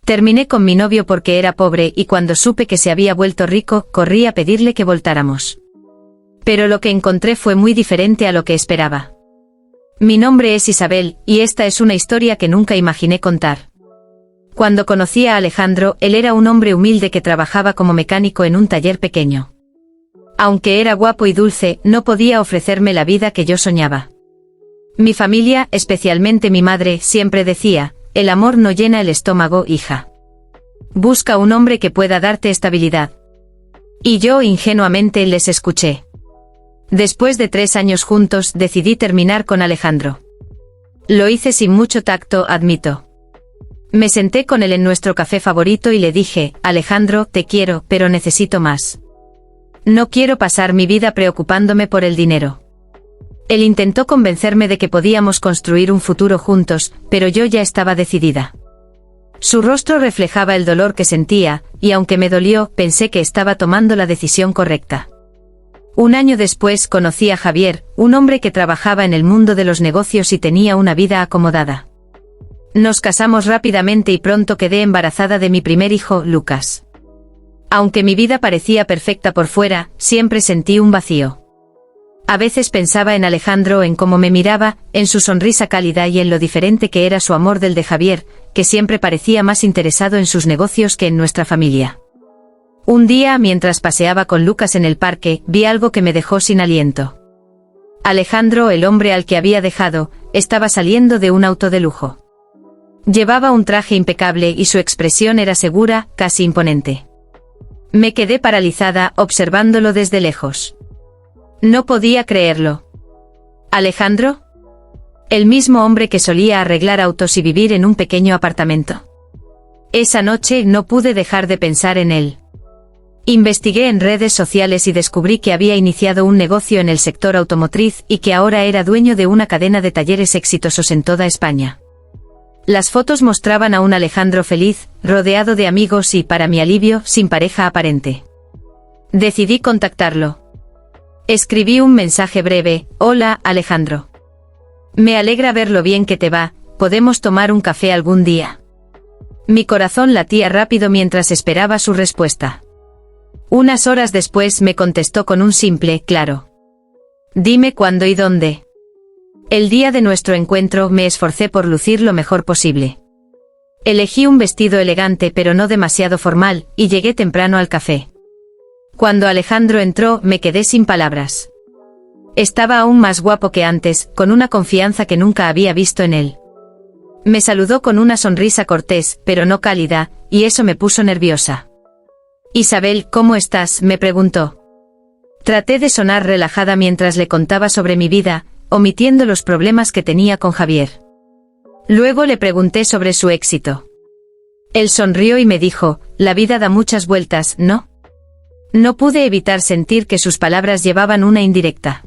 Terminé con mi novio porque era pobre y cuando supe que se había vuelto rico, corrí a pedirle que voltáramos. Pero lo que encontré fue muy diferente a lo que esperaba. Mi nombre es Isabel, y esta es una historia que nunca imaginé contar. Cuando conocí a Alejandro, él era un hombre humilde que trabajaba como mecánico en un taller pequeño. Aunque era guapo y dulce, no podía ofrecerme la vida que yo soñaba. Mi familia, especialmente mi madre, siempre decía: el amor no llena el estómago, hija. Busca un hombre que pueda darte estabilidad. Y yo ingenuamente les escuché. Después de 3 años juntos, decidí terminar con Alejandro. Lo hice sin mucho tacto, admito. Me senté con él en nuestro café favorito y le dije: Alejandro, te quiero, pero necesito más. No quiero pasar mi vida preocupándome por el dinero. Él intentó convencerme de que podíamos construir un futuro juntos, pero yo ya estaba decidida. Su rostro reflejaba el dolor que sentía, y aunque me dolió, pensé que estaba tomando la decisión correcta. Un año después conocí a Javier, un hombre que trabajaba en el mundo de los negocios y tenía una vida acomodada. Nos casamos rápidamente y pronto quedé embarazada de mi primer hijo, Lucas. Aunque mi vida parecía perfecta por fuera, siempre sentí un vacío. A veces pensaba en Alejandro, en cómo me miraba, en su sonrisa cálida y en lo diferente que era su amor del de Javier, que siempre parecía más interesado en sus negocios que en nuestra familia. Un día, mientras paseaba con Lucas en el parque, vi algo que me dejó sin aliento. Alejandro, el hombre al que había dejado, estaba saliendo de un auto de lujo. Llevaba un traje impecable y su expresión era segura, casi imponente. Me quedé paralizada, observándolo desde lejos. No podía creerlo. ¿Alejandro? El mismo hombre que solía arreglar autos y vivir en un pequeño apartamento. Esa noche no pude dejar de pensar en él. Investigué en redes sociales y descubrí que había iniciado un negocio en el sector automotriz y que ahora era dueño de una cadena de talleres exitosos en toda España. Las fotos mostraban a un Alejandro feliz, rodeado de amigos y, para mi alivio, sin pareja aparente. Decidí contactarlo. Escribí un mensaje breve: hola, Alejandro. Me alegra ver lo bien que te va, ¿podemos tomar un café algún día? Mi corazón latía rápido mientras esperaba su respuesta. Unas horas después me contestó con un simple claro. Dime cuándo y dónde. El día de nuestro encuentro me esforcé por lucir lo mejor posible. Elegí un vestido elegante pero no demasiado formal, y llegué temprano al café. Cuando Alejandro entró, me quedé sin palabras. Estaba aún más guapo que antes, con una confianza que nunca había visto en él. Me saludó con una sonrisa cortés, pero no cálida, y eso me puso nerviosa. Isabel, ¿cómo estás?, me preguntó. Traté de sonar relajada mientras le contaba sobre mi vida, omitiendo los problemas que tenía con Javier. Luego le pregunté sobre su éxito. Él sonrió y me dijo: la vida da muchas vueltas, ¿no? No pude evitar sentir que sus palabras llevaban una indirecta.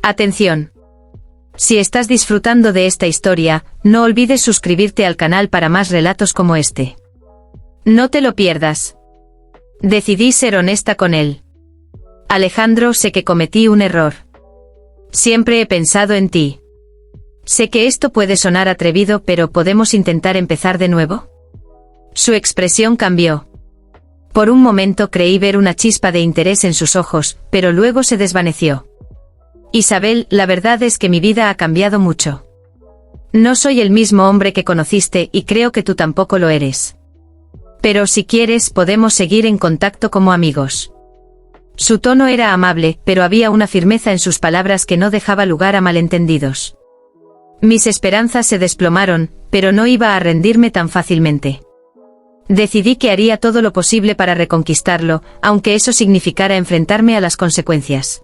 Atención. Si estás disfrutando de esta historia, no olvides suscribirte al canal para más relatos como este. No te lo pierdas. Decidí ser honesta con él. Alejandro, sé que cometí un error. Siempre he pensado en ti. Sé que esto puede sonar atrevido, pero ¿podemos intentar empezar de nuevo? Su expresión cambió. Por un momento creí ver una chispa de interés en sus ojos, pero luego se desvaneció. Isabel, la verdad es que mi vida ha cambiado mucho. No soy el mismo hombre que conociste y creo que tú tampoco lo eres. Pero si quieres, podemos seguir en contacto como amigos. Su tono era amable, pero había una firmeza en sus palabras que no dejaba lugar a malentendidos. Mis esperanzas se desplomaron, pero no iba a rendirme tan fácilmente. Decidí que haría todo lo posible para reconquistarlo, aunque eso significara enfrentarme a las consecuencias.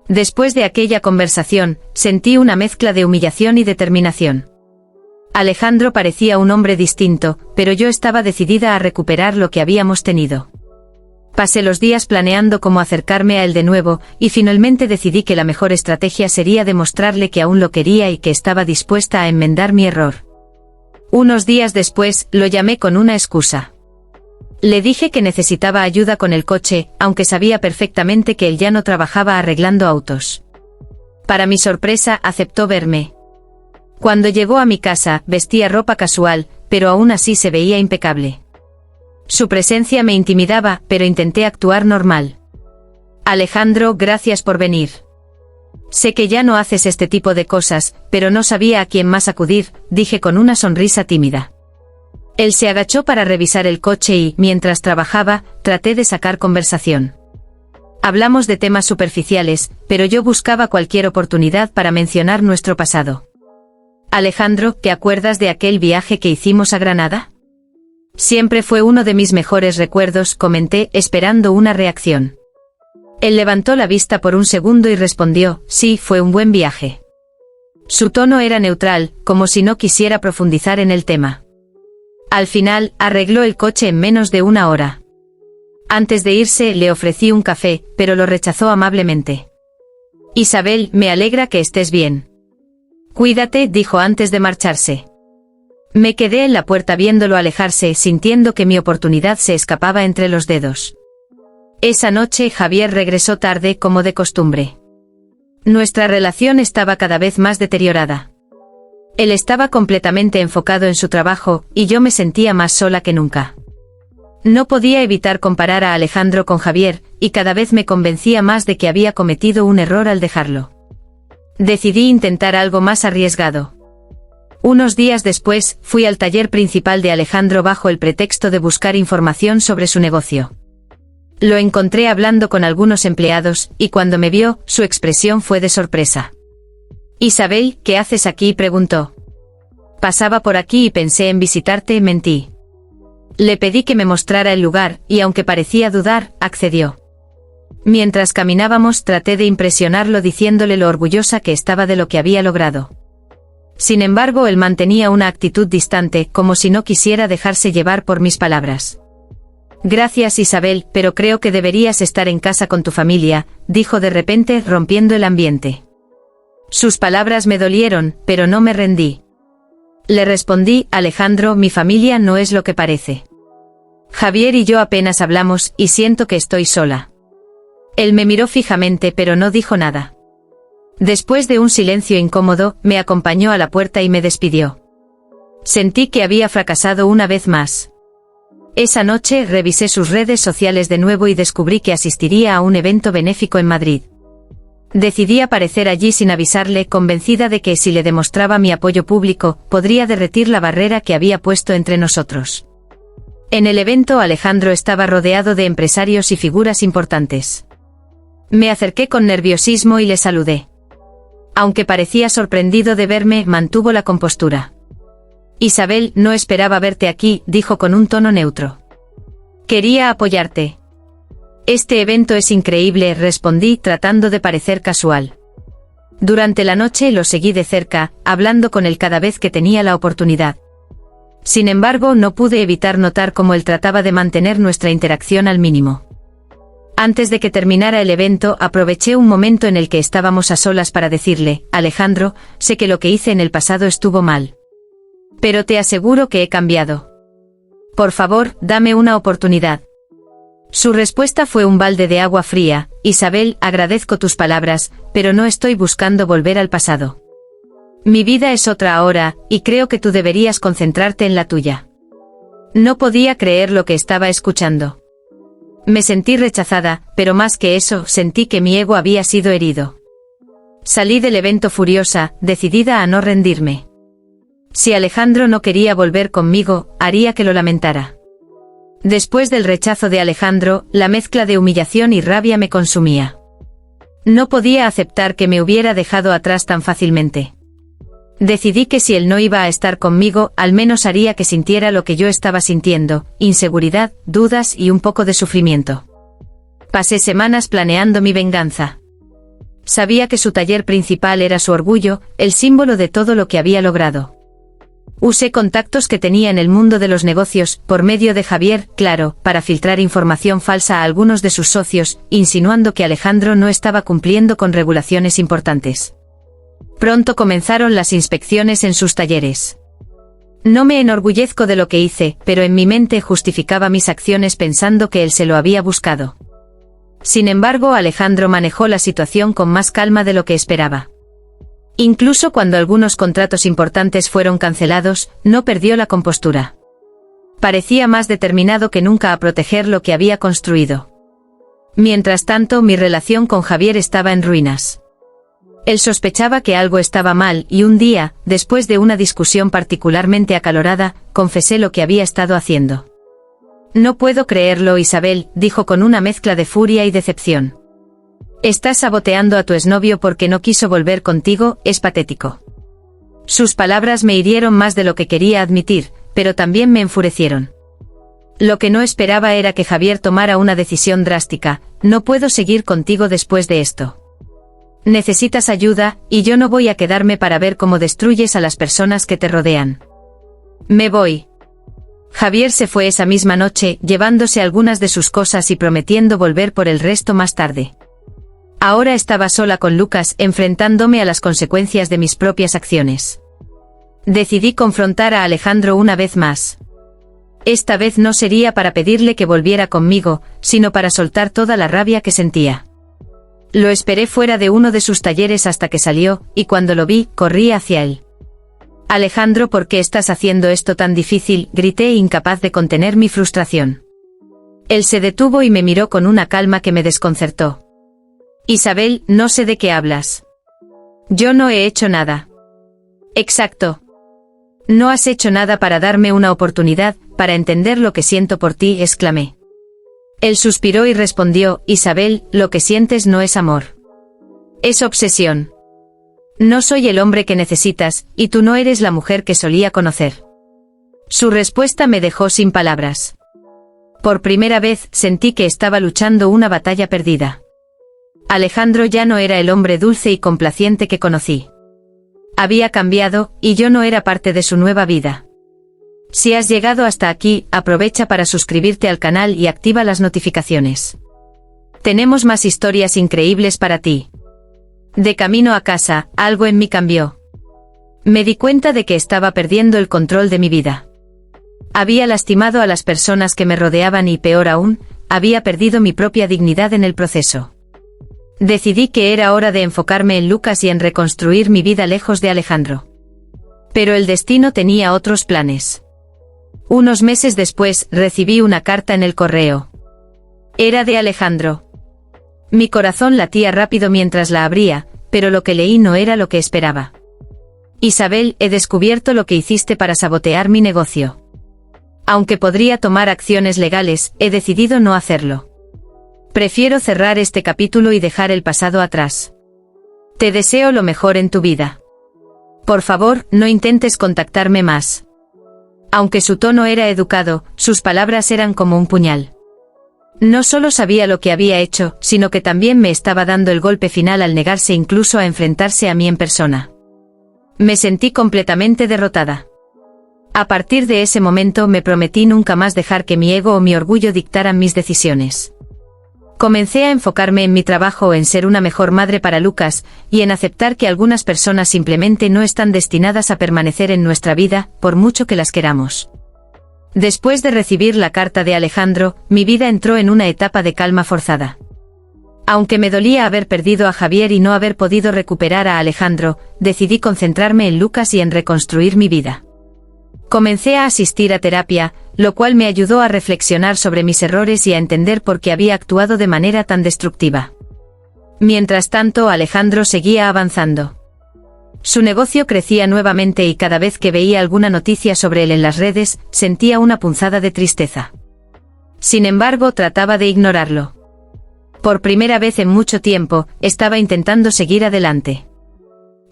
Después de aquella conversación, sentí una mezcla de humillación y determinación. Alejandro parecía un hombre distinto, pero yo estaba decidida a recuperar lo que habíamos tenido. Pasé los días planeando cómo acercarme a él de nuevo, y finalmente decidí que la mejor estrategia sería demostrarle que aún lo quería y que estaba dispuesta a enmendar mi error. Unos días después, lo llamé con una excusa. Le dije que necesitaba ayuda con el coche, aunque sabía perfectamente que él ya no trabajaba arreglando autos. Para mi sorpresa, aceptó verme. Cuando llegó a mi casa, vestía ropa casual, pero aún así se veía impecable. Su presencia me intimidaba, pero intenté actuar normal. Alejandro, gracias por venir. Sé que ya no haces este tipo de cosas, pero no sabía a quién más acudir, dije con una sonrisa tímida. Él se agachó para revisar el coche y, mientras trabajaba, traté de sacar conversación. Hablamos de temas superficiales, pero yo buscaba cualquier oportunidad para mencionar nuestro pasado. Alejandro, ¿te acuerdas de aquel viaje que hicimos a Granada? Siempre fue uno de mis mejores recuerdos, comenté, esperando una reacción. Él levantó la vista por un segundo y respondió, sí, fue un buen viaje. Su tono era neutral, como si no quisiera profundizar en el tema. Al final, arregló el coche en menos de una hora. Antes de irse, le ofrecí un café, pero lo rechazó amablemente. Isabel, me alegra que estés bien. Cuídate, dijo antes de marcharse. Me quedé en la puerta viéndolo alejarse, sintiendo que mi oportunidad se escapaba entre los dedos. Esa noche Javier regresó tarde, como de costumbre. Nuestra relación estaba cada vez más deteriorada. Él estaba completamente enfocado en su trabajo, y yo me sentía más sola que nunca. No podía evitar comparar a Alejandro con Javier, y cada vez me convencía más de que había cometido un error al dejarlo. Decidí intentar algo más arriesgado. Unos días después, fui al taller principal de Alejandro bajo el pretexto de buscar información sobre su negocio. Lo encontré hablando con algunos empleados, y cuando me vio, su expresión fue de sorpresa. Isabel, ¿qué haces aquí?, preguntó. Pasaba por aquí y pensé en visitarte, mentí. Le pedí que me mostrara el lugar, y aunque parecía dudar, accedió. Mientras caminábamos traté de impresionarlo diciéndole lo orgullosa que estaba de lo que había logrado. Sin embargo, él mantenía una actitud distante, como si no quisiera dejarse llevar por mis palabras. Gracias, Isabel, pero creo que deberías estar en casa con tu familia, dijo de repente, rompiendo el ambiente. Sus palabras me dolieron, pero no me rendí. Le respondí, Alejandro, mi familia no es lo que parece. Javier y yo apenas hablamos, y siento que estoy sola. Él me miró fijamente, pero no dijo nada. Después de un silencio incómodo, me acompañó a la puerta y me despidió. Sentí que había fracasado una vez más. Esa noche revisé sus redes sociales de nuevo y descubrí que asistiría a un evento benéfico en Madrid. Decidí aparecer allí sin avisarle, convencida de que si le demostraba mi apoyo público, podría derretir la barrera que había puesto entre nosotros. En el evento Alejandro estaba rodeado de empresarios y figuras importantes. Me acerqué con nerviosismo y le saludé. Aunque parecía sorprendido de verme, mantuvo la compostura. Isabel, no esperaba verte aquí, dijo con un tono neutro. Quería apoyarte. Este evento es increíble, respondí tratando de parecer casual. Durante la noche lo seguí de cerca, hablando con él cada vez que tenía la oportunidad. Sin embargo, no pude evitar notar cómo él trataba de mantener nuestra interacción al mínimo. Antes de que terminara el evento, aproveché un momento en el que estábamos a solas para decirle, Alejandro, sé que lo que hice en el pasado estuvo mal. Pero te aseguro que he cambiado. Por favor, dame una oportunidad. Su respuesta fue un balde de agua fría, Isabel, agradezco tus palabras, pero no estoy buscando volver al pasado. Mi vida es otra ahora, y creo que tú deberías concentrarte en la tuya. No podía creer lo que estaba escuchando. Me sentí rechazada, pero más que eso, sentí que mi ego había sido herido. Salí del evento furiosa, decidida a no rendirme. Si Alejandro no quería volver conmigo, haría que lo lamentara. Después del rechazo de Alejandro, la mezcla de humillación y rabia me consumía. No podía aceptar que me hubiera dejado atrás tan fácilmente. Decidí que si él no iba a estar conmigo, al menos haría que sintiera lo que yo estaba sintiendo, inseguridad, dudas y un poco de sufrimiento. Pasé semanas planeando mi venganza. Sabía que su taller principal era su orgullo, el símbolo de todo lo que había logrado. Usé contactos que tenía en el mundo de los negocios, por medio de Javier, claro, para filtrar información falsa a algunos de sus socios, insinuando que Alejandro no estaba cumpliendo con regulaciones importantes. Pronto comenzaron las inspecciones en sus talleres. No me enorgullezco de lo que hice, pero en mi mente justificaba mis acciones pensando que él se lo había buscado. Sin embargo, Alejandro manejó la situación con más calma de lo que esperaba. Incluso cuando algunos contratos importantes fueron cancelados, no perdió la compostura. Parecía más determinado que nunca a proteger lo que había construido. Mientras tanto, mi relación con Javier estaba en ruinas. Él sospechaba que algo estaba mal y un día, después de una discusión particularmente acalorada, confesé lo que había estado haciendo. No puedo creerlo, Isabel, dijo con una mezcla de furia y decepción. Estás saboteando a tu exnovio porque no quiso volver contigo, es patético. Sus palabras me hirieron más de lo que quería admitir, pero también me enfurecieron. Lo que no esperaba era que Javier tomara una decisión drástica. No puedo seguir contigo después de esto. Necesitas ayuda, y yo no voy a quedarme para ver cómo destruyes a las personas que te rodean. Me voy. Javier se fue esa misma noche, llevándose algunas de sus cosas y prometiendo volver por el resto más tarde. Ahora estaba sola con Lucas, enfrentándome a las consecuencias de mis propias acciones. Decidí confrontar a Alejandro una vez más. Esta vez no sería para pedirle que volviera conmigo, sino para soltar toda la rabia que sentía. Lo esperé fuera de uno de sus talleres hasta que salió, y cuando lo vi, corrí hacia él. Alejandro, ¿por qué estás haciendo esto tan difícil?, grité, incapaz de contener mi frustración. Él se detuvo y me miró con una calma que me desconcertó. Isabel, no sé de qué hablas. Yo no he hecho nada. Exacto. No has hecho nada para darme una oportunidad, para entender lo que siento por ti, exclamé. Él suspiró y respondió, Isabel, lo que sientes no es amor. Es obsesión. No soy el hombre que necesitas, y tú no eres la mujer que solía conocer. Su respuesta me dejó sin palabras. Por primera vez sentí que estaba luchando una batalla perdida. Alejandro ya no era el hombre dulce y complaciente que conocí. Había cambiado, y yo no era parte de su nueva vida. Si has llegado hasta aquí, aprovecha para suscribirte al canal y activa las notificaciones. Tenemos más historias increíbles para ti. De camino a casa, algo en mí cambió. Me di cuenta de que estaba perdiendo el control de mi vida. Había lastimado a las personas que me rodeaban y, peor aún, había perdido mi propia dignidad en el proceso. Decidí que era hora de enfocarme en Lucas y en reconstruir mi vida lejos de Alejandro. Pero el destino tenía otros planes. Unos meses después, recibí una carta en el correo. Era de Alejandro. Mi corazón latía rápido mientras la abría, pero lo que leí no era lo que esperaba. Isabel, he descubierto lo que hiciste para sabotear mi negocio. Aunque podría tomar acciones legales, he decidido no hacerlo. Prefiero cerrar este capítulo y dejar el pasado atrás. Te deseo lo mejor en tu vida. Por favor, no intentes contactarme más. Aunque su tono era educado, sus palabras eran como un puñal. No solo sabía lo que había hecho, sino que también me estaba dando el golpe final al negarse incluso a enfrentarse a mí en persona. Me sentí completamente derrotada. A partir de ese momento me prometí nunca más dejar que mi ego o mi orgullo dictaran mis decisiones. Comencé a enfocarme en mi trabajo, en ser una mejor madre para Lucas, y en aceptar que algunas personas simplemente no están destinadas a permanecer en nuestra vida, por mucho que las queramos. Después de recibir la carta de Alejandro, mi vida entró en una etapa de calma forzada. Aunque me dolía haber perdido a Javier y no haber podido recuperar a Alejandro, decidí concentrarme en Lucas y en reconstruir mi vida. Comencé a asistir a terapia, lo cual me ayudó a reflexionar sobre mis errores y a entender por qué había actuado de manera tan destructiva. Mientras tanto, Alejandro seguía avanzando. Su negocio crecía nuevamente y cada vez que veía alguna noticia sobre él en las redes, sentía una punzada de tristeza. Sin embargo, trataba de ignorarlo. Por primera vez en mucho tiempo, estaba intentando seguir adelante.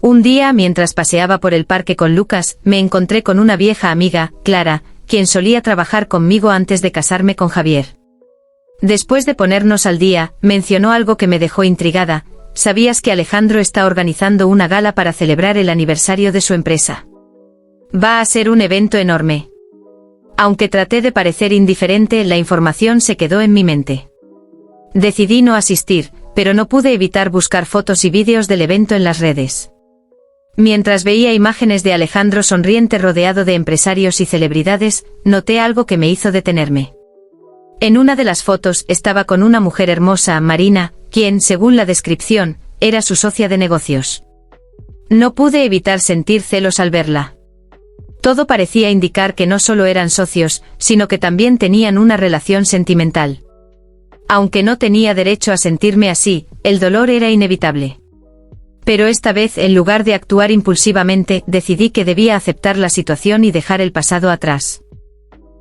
Un día, mientras paseaba por el parque con Lucas, me encontré con una vieja amiga, Clara, quien solía trabajar conmigo antes de casarme con Javier. Después de ponernos al día, mencionó algo que me dejó intrigada. ¿Sabías que Alejandro está organizando una gala para celebrar el aniversario de su empresa? Va a ser un evento enorme. Aunque traté de parecer indiferente, la información se quedó en mi mente. Decidí no asistir, pero no pude evitar buscar fotos y vídeos del evento en las redes. Mientras veía imágenes de Alejandro sonriente rodeado de empresarios y celebridades, noté algo que me hizo detenerme. En una de las fotos estaba con una mujer hermosa, Marina, quien, según la descripción, era su socia de negocios. No pude evitar sentir celos al verla. Todo parecía indicar que no solo eran socios, sino que también tenían una relación sentimental. Aunque no tenía derecho a sentirme así, el dolor era inevitable. Pero esta vez, en lugar de actuar impulsivamente, decidí que debía aceptar la situación y dejar el pasado atrás.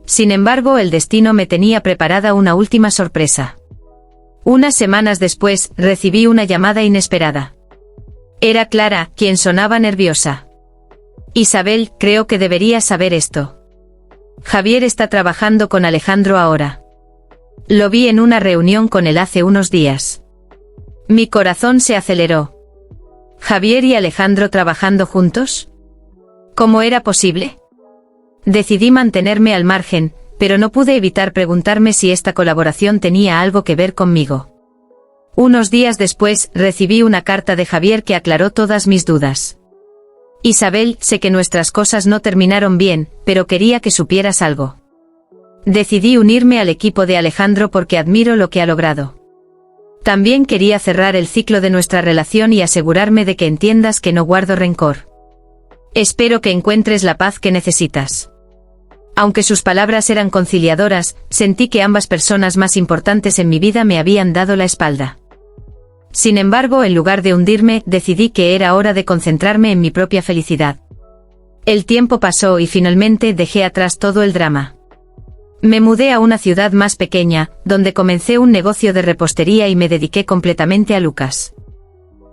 Sin embargo, el destino me tenía preparada una última sorpresa. Unas semanas después, recibí una llamada inesperada. Era Clara, quien sonaba nerviosa. Isabel, creo que deberías saber esto. Javier está trabajando con Alejandro ahora. Lo vi en una reunión con él hace unos días. Mi corazón se aceleró. ¿Javier y Alejandro trabajando juntos? ¿Cómo era posible? Decidí mantenerme al margen, pero no pude evitar preguntarme si esta colaboración tenía algo que ver conmigo. Unos días después, recibí una carta de Javier que aclaró todas mis dudas. Isabel, sé que nuestras cosas no terminaron bien, pero quería que supieras algo. Decidí unirme al equipo de Alejandro porque admiro lo que ha logrado. También quería cerrar el ciclo de nuestra relación y asegurarme de que entiendas que no guardo rencor. Espero que encuentres la paz que necesitas. Aunque sus palabras eran conciliadoras, sentí que ambas personas más importantes en mi vida me habían dado la espalda. Sin embargo, en lugar de hundirme, decidí que era hora de concentrarme en mi propia felicidad. El tiempo pasó y finalmente dejé atrás todo el drama. Me mudé a una ciudad más pequeña, donde comencé un negocio de repostería y me dediqué completamente a Lucas.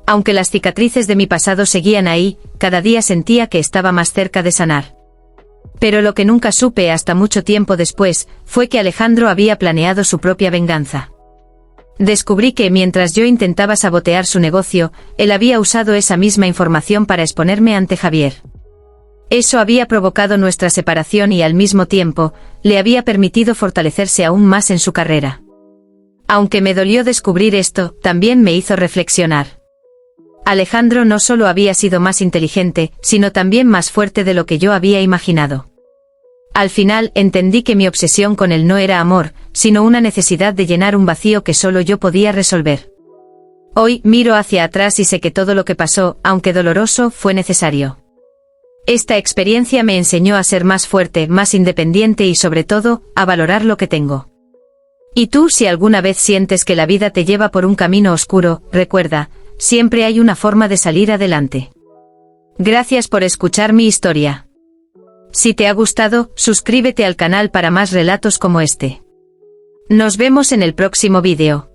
Aunque las cicatrices de mi pasado seguían ahí, cada día sentía que estaba más cerca de sanar. Pero lo que nunca supe hasta mucho tiempo después, fue que Alejandro había planeado su propia venganza. Descubrí que mientras yo intentaba sabotear su negocio, él había usado esa misma información para exponerme ante Javier. Eso había provocado nuestra separación y al mismo tiempo, le había permitido fortalecerse aún más en su carrera. Aunque me dolió descubrir esto, también me hizo reflexionar. Alejandro no solo había sido más inteligente, sino también más fuerte de lo que yo había imaginado. Al final, entendí que mi obsesión con él no era amor, sino una necesidad de llenar un vacío que solo yo podía resolver. Hoy, miro hacia atrás y sé que todo lo que pasó, aunque doloroso, fue necesario. Esta experiencia me enseñó a ser más fuerte, más independiente y sobre todo, a valorar lo que tengo. Y tú, si alguna vez sientes que la vida te lleva por un camino oscuro, recuerda, siempre hay una forma de salir adelante. Gracias por escuchar mi historia. Si te ha gustado, suscríbete al canal para más relatos como este. Nos vemos en el próximo vídeo.